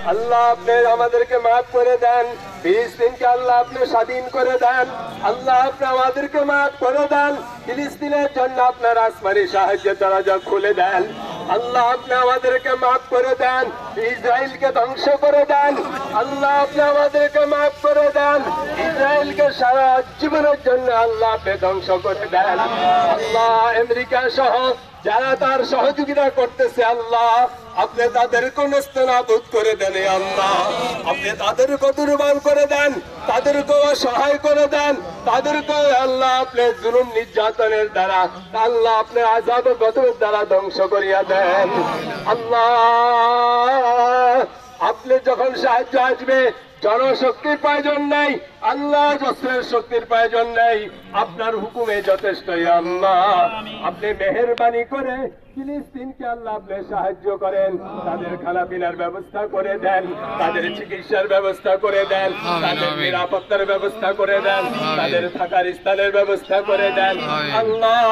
আল্লাহ আপনি আমাদেরকে মাফ করে দেন, ফিলিস্তিনকে আল্লাহ আপনি স্বাধীন করে দেন। আল্লাহ আপনি আমাদেরকে মাফ করে দেন, ফিলিস্তিনের জন্য আপনার আসমানি সাহায্যের দরজা খুলে দেন। আল্লাহ আপনি আমাদেরকে মাফ করে দেন, ইসরায়েলকে ধ্বংস করে দেন। আল্লাহ আপনি আমাদেরকে মাফ করে দেন, ইসরায়েলকে সারা জীবনের জন্য আল্লাহ আপনি ধ্বংস করে দেন। আল্লাহ আমেরিকা সহ যারা তার সহযোগিতা করতেছে আল্লাহ আপনি তাদেরকে নেস্তনাবুদ করে দেন। আল্লাহ আপনি তাদেরকে দুর্বল করে দেন, তাদেরকে সহায় করে দেন, তাদেরকে আল্লাহ আপনি জুলুম নির্যাতনের দ্বারা আল্লাহ আপনি আযাব গজবের দ্বারা ধ্বংস করিয়া দেন। আল্লাহ আপনি যখন সাহায্য আসবে জনশক্তির প্রয়োজন নাই, আল্লাহ অস্ত্রের শক্তির প্রয়োজন নাই, আপনার হুকুমে যথেষ্ট। আল্লাহ আপনি মেহেরবানি করে ফিলিস্তিনকে আল্লাহ আপনি সাহায্য করেন, তাদের খানা পিনার ব্যবস্থা করে দেন, তাদের চিকিৎসার ব্যবস্থা করে দেন, তাদের নিরাপত্তার ব্যবস্থা করে দেন, তাদের থাকার স্থানের ব্যবস্থা করে দেন। আল্লাহ